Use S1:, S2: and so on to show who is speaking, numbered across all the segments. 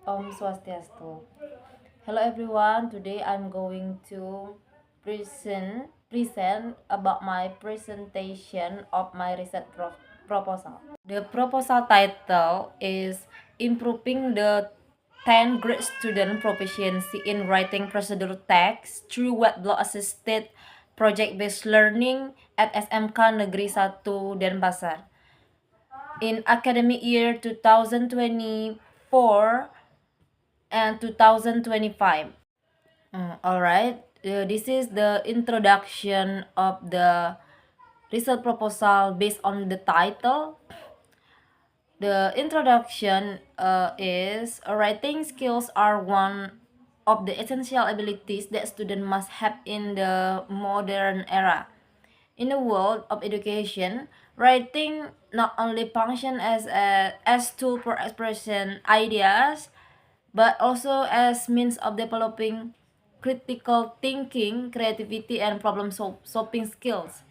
S1: Om Swastiastu. Hello everyone. Today I'm going to present about my presentation of my research proposal. The proposal title is Improving the 10th grade student proficiency in writing procedure text through web blog assisted project-based learning at SMK Negeri 1 Denpasar. In academic year 2024 and 2025. Alright, this is the introduction of the result proposal based on the title. The introduction is writing skills are one of the essential abilities that students must have in the modern era. In the world of education, writing not only function as tool for expression ideas, but also as means of developing critical thinking, creativity, and problem solving skills.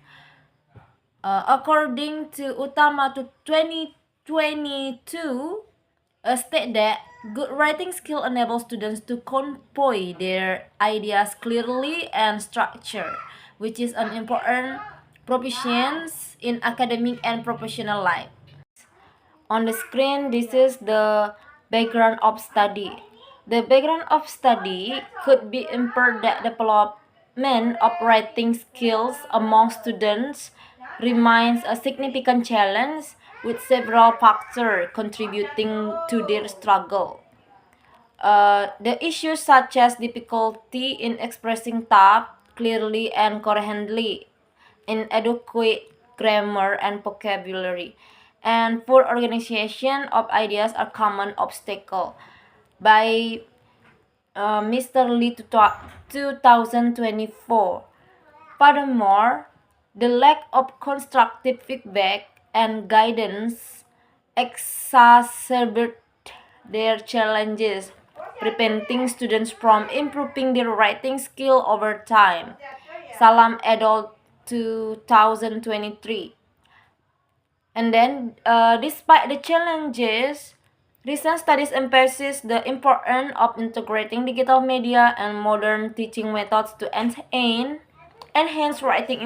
S1: According to Utama to 2022, state that good writing skill enables students to convey their ideas clearly and structure, which is an important proficiency in academic and professional life. On the screen, this is the background of study. The background of study could be impaired that development of writing skills among students remains a significant challenge with several factors contributing to their struggle. The issues such as difficulty in expressing thought clearly and coherently, inadequate grammar and vocabulary, and poor organization of ideas are common obstacle. By Mr. Lee 2024. Furthermore, the lack of constructive feedback and guidance exacerbate their challenges, preventing students from improving their writing skill over time. Salam Adult 2023. And then, despite the challenges, recent studies emphasize the importance of integrating digital media and modern teaching methods to enhance writing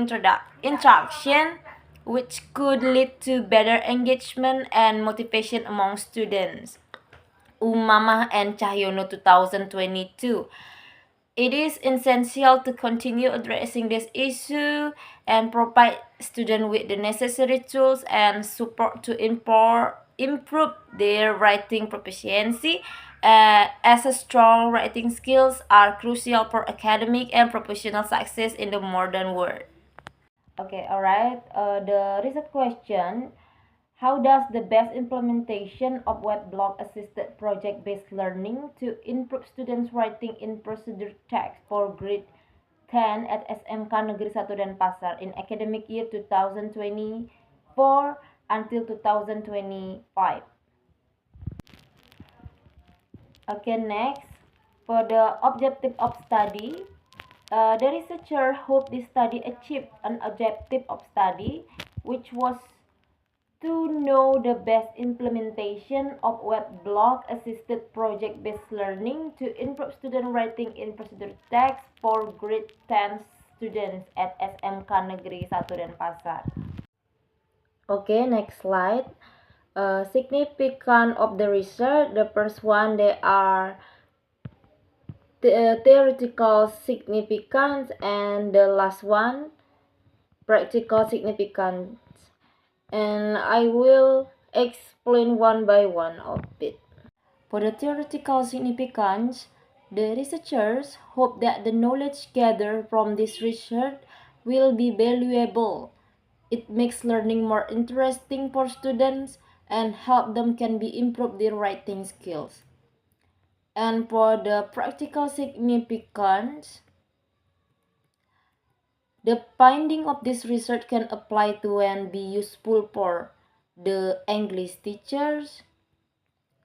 S1: interaction, which could lead to better engagement and motivation among students. Umamah and Cahyono 2022. It is essential to continue addressing this issue and provide students with the necessary tools and support to improve their writing proficiency, as a strong writing skills are crucial for academic and professional success in the modern world. Okay, alright. The research question: how does the best implementation of web blog assisted project based learning to improve students' writing in procedure text for grade 10 at SMK Negeri 1 Denpasar in academic year 2024 until 2025? Okay, next, for the objective of study, the researcher hoped this study achieved an objective of study, which was to know the best implementation of web blog assisted project based learning to improve student writing in procedure text for grade 10 students at SMK Negeri 1 Denpasar. Okay, next slide. Significant of the research. The first one, they are theoretical significance, and the last one, practical significance. And I will explain one by one of it. For the theoretical significance, the researchers hope that the knowledge gathered from this research will be valuable. It makes learning more interesting for students and help them can be improve their writing skills. And for the practical significance, the finding of this research can apply to and be useful for the English teachers,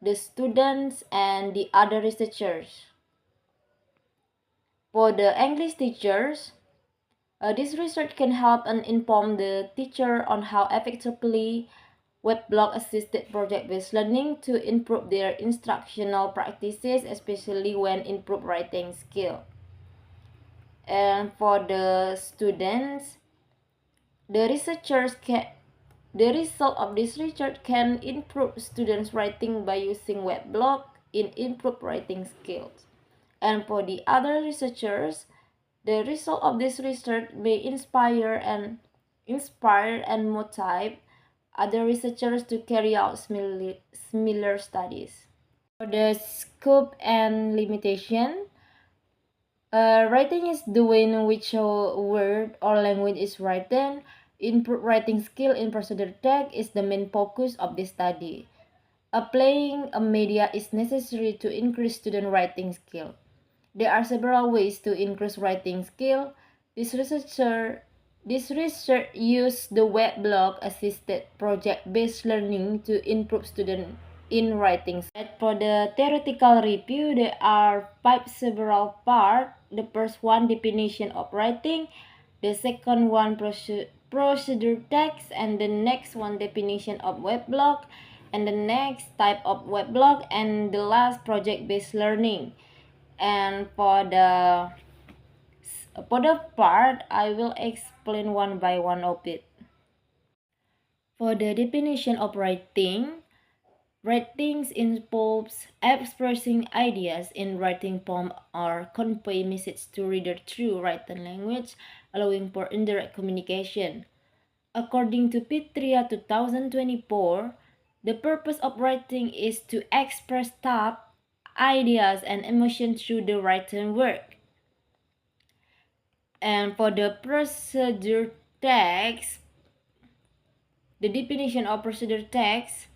S1: the students, and the other researchers. For the English teachers, this research can help and inform the teacher on how effectively weblog assisted project-based learning to improve their instructional practices, especially when improve writing skill. And for the students, the researchers can the result of this research can improve students' writing by using weblog in improved writing skills. And for the other researchers, the result of this research may inspire and motivate other researchers to carry out similar studies. For the scope and limitation, writing is the way in which a word or language is written. Improve writing skill in procedure text is the main focus of this study. Applying a media is necessary to increase student writing skill. There are several ways to increase writing skill. This research used the weblog assisted project-based learning to improve student in writing. For the theoretical review, there are five several parts. The first one, definition of writing. The second one, procedure text. And the next one, definition of weblog. And the next, type of weblog. And the last, project-based learning. And for the part, I will explain one by one of it. For the definition of writing, writing involves expressing ideas in writing form or convey message to reader through written language, allowing for indirect communication. According to Pitria 2024, the purpose of writing is to express thought, ideas, and emotions through the written work. And for the procedure text, the definition of procedure text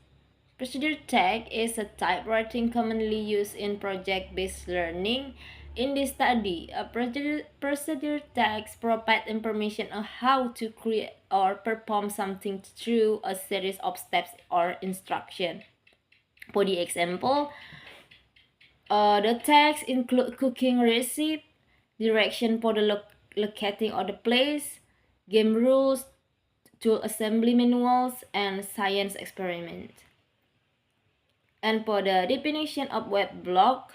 S1: is a typewriting commonly used in project-based learning. In this study, a procedure text provides information on how to create or perform something through a series of steps or instructions. For the example, the text include cooking recipe, direction for the locating of the place, game rules, tool assembly manuals, and science experiment. And for the definition of weblog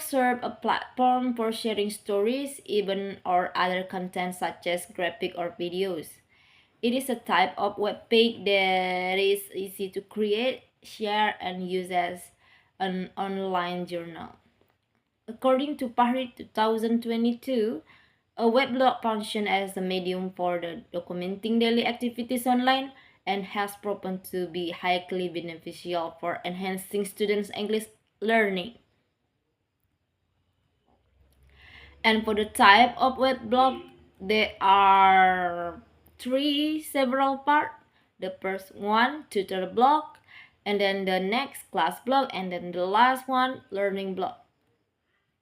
S1: serve a platform for sharing stories, even or other content such as graphic or videos. It is a type of web page that is easy to create, share, and use as an online journal. According to Pahri 2022, a weblog functions as a medium for the documenting daily activities online and has proven to be highly beneficial for enhancing students' English learning. And for the type of weblog, there are three several parts. The first one, tutor blog, and then the next, class blog, and then the last one, learning blog.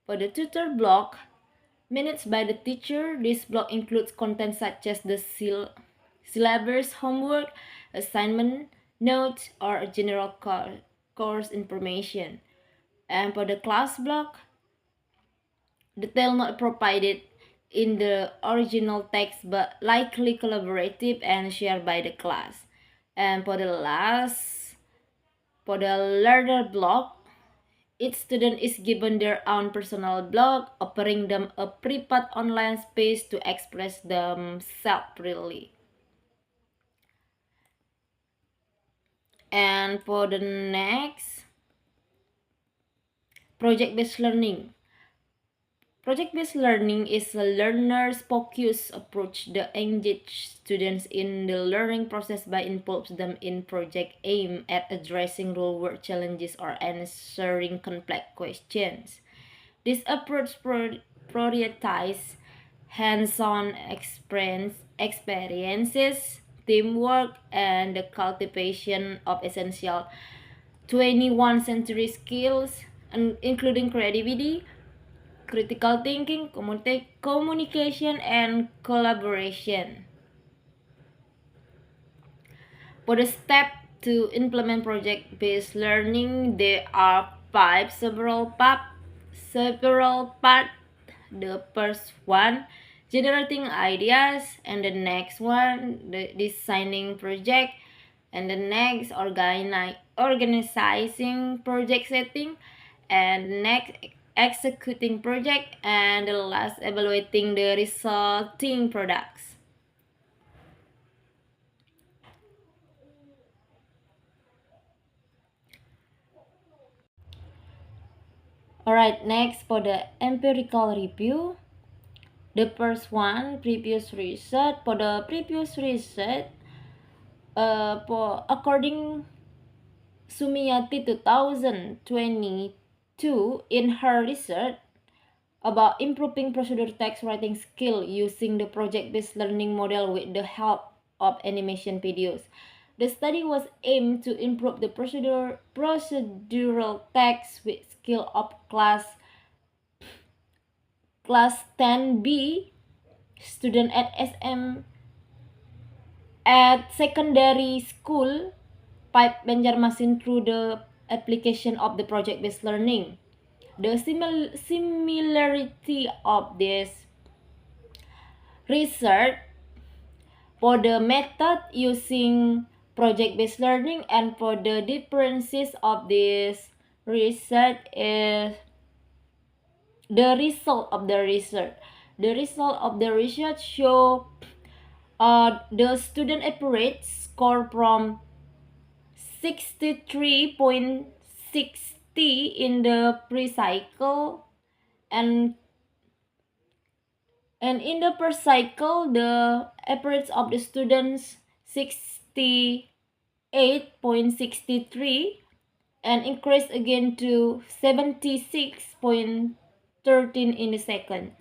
S1: For the tutor blog, minutes by the teacher, this blog includes content such as the syllabus, homework, assignment, notes, or general course information. And for the class blog, detail not provided in the original text but likely collaborative and shared by the class. And for the learner blog, each student is given their own personal blog, offering them a private online space to express themselves freely. And for the next, project-based learning. Project-based learning is a learner's focused approach that engages students in the learning process by involves them in project aimed at addressing real-world challenges or answering complex questions. This approach prioritizes hands-on experiences, teamwork, and the cultivation of essential 21st century skills, including creativity, critical thinking, communication, and collaboration. For the step to implement project-based learning, there are several parts. The first one, generating ideas, and the next one, the designing project, And the next, organizing project setting, and next, executing project, and the last, evaluating the resulting products. Alright, next for the empirical review. The first one, previous research. For the previous research, according Sumiyati 2022 in her research about improving procedure text writing skill using the project-based learning model with the help of animation videos. The study was aimed to improve the procedural text with skill of class 10B student at secondary school Pipe Banjarmasin through the application of the project-based learning. The similarity of this research for the method using project-based learning and for the differences of this research is the result of the research. The result of the research show the student average score from 63.60 in the pre-cycle, and in the per cycle the average of the students 68.63 and increased again to 76.13 in the second.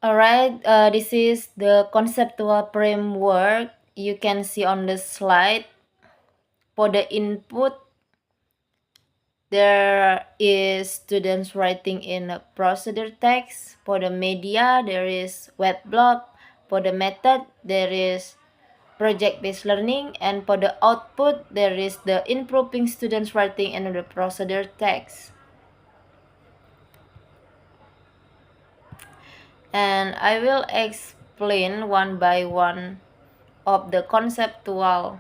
S1: Alright, this is the conceptual framework you can see on the slide. For the input, there is students writing in a procedure text. For the media, there is web blog. For the method, there is project-based learning. And for the output, there is the improving students writing in the procedure text. And I will explain one by one of the conceptual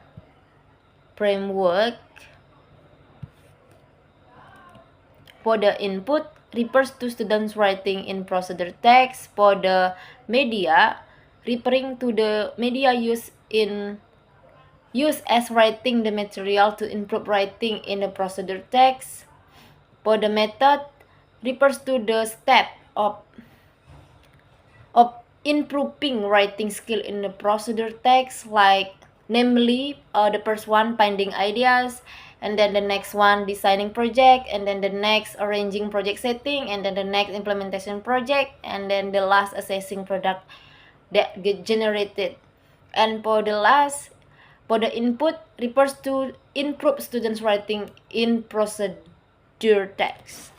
S1: framework. For the input, refers to students writing in procedure text. For the media, referring to the media used as writing the material to improve writing in the procedure text. For the method, refers to the step of improving writing skill in the procedure text, like namely the first one, finding ideas, and then the next one, designing project, and then the next, arranging project setting, and then the next, implementation project, and then the last, assessing product that get generated. And for the last, for the input, refers to improve students writing in procedure text.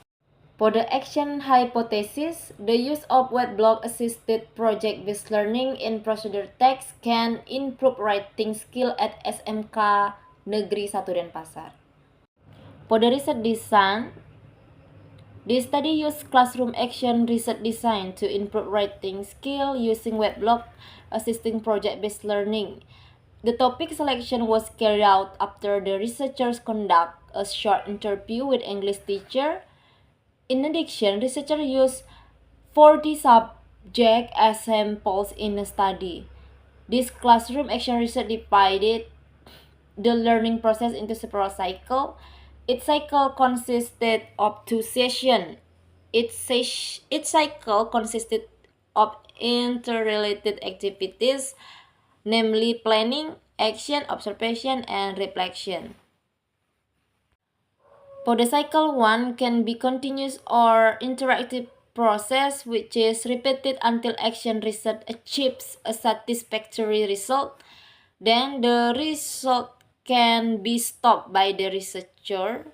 S1: For the action hypothesis, the use of web blog assisted project-based learning in procedure text can improve writing skill at SMK Negeri 1 Denpasar. For the research design, the study used classroom action research design to improve writing skill using web blog assisting project-based learning. The topic selection was carried out after the researchers conduct a short interview with English teacher. In addition, researchers used 40 subjects as samples in a study. This classroom action research divided the learning process into several cycles. Each cycle consisted of 2 sessions. Each cycle consisted of interrelated activities, namely planning, action, observation, and reflection. For the cycle 1 can be continuous or interactive process which is repeated until action research achieves a satisfactory result. Then the result can be stopped by the researcher.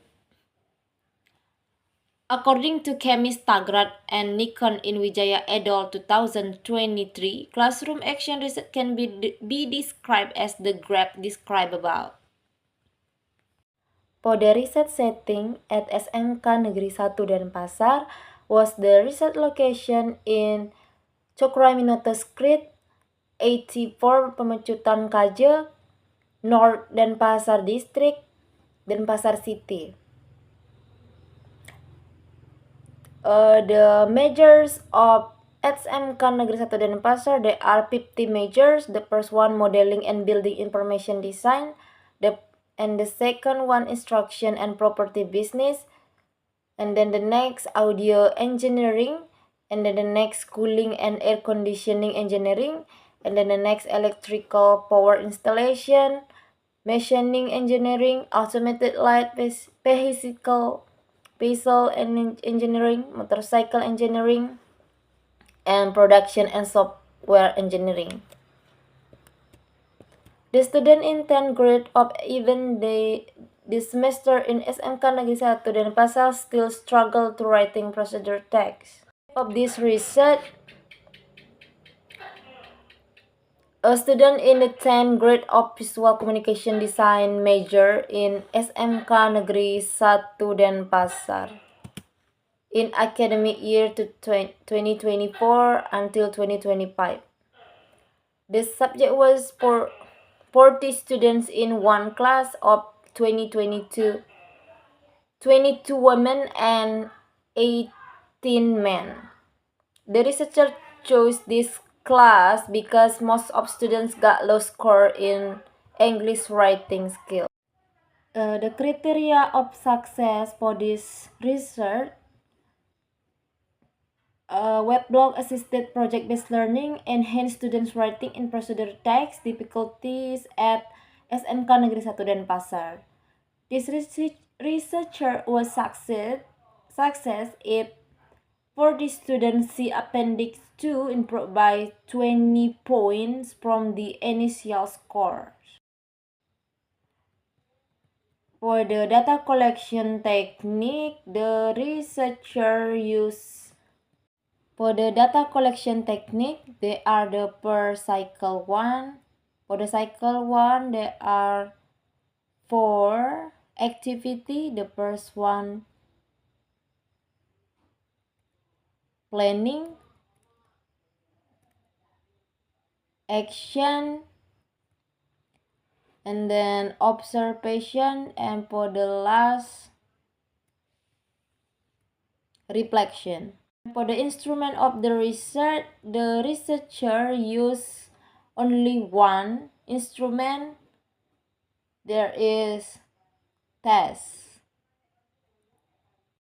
S1: According to chemist Tagrat and Nikon in Wijaya et al. 2023, classroom action research can be described as the graph described above. For the research setting at SMK Negeri 1 Denpasar was the research location in Cokroaminoto Street 84 Pemecutan Kaje, North Denpasar District, Denpasar City. The measures of SMK Negeri 1 Denpasar, there are 50 measures. The first one, modeling and building information design. And the second one, instruction and property business. And then the next, audio engineering. And then the next, cooling and air conditioning engineering. And then the next, electrical power installation, machining engineering, automated light vehicle engineering, motorcycle engineering, and production and software engineering. The student in 10th grade of even this semester in SMK Negeri 1 Denpasar still struggle to writing procedure text. Of this research, a student in the 10th grade of Visual Communication Design major in SMK Negeri 1 Denpasar in academic year to 2024 until 2025. The subject was for 40 students in one class of 2022, 22 women and 18 men. The researcher chose this class because most of students got low score in English writing skill. The criteria of success for this research: web blog assisted project-based learning, enhance students writing in procedure text, difficulties at SMK Negeri 1 Denpasar. This researcher was success if for the students see appendix 2 improved by 20 points from the initial score. For the data collection technique, the researcher used for the data collection technique, they are the per cycle 1. For the cycle 1, there are 4 activity. The first one, planning, action, and then observation, and for the last, reflection. For the instrument of the research, the researcher used only one instrument. There is test.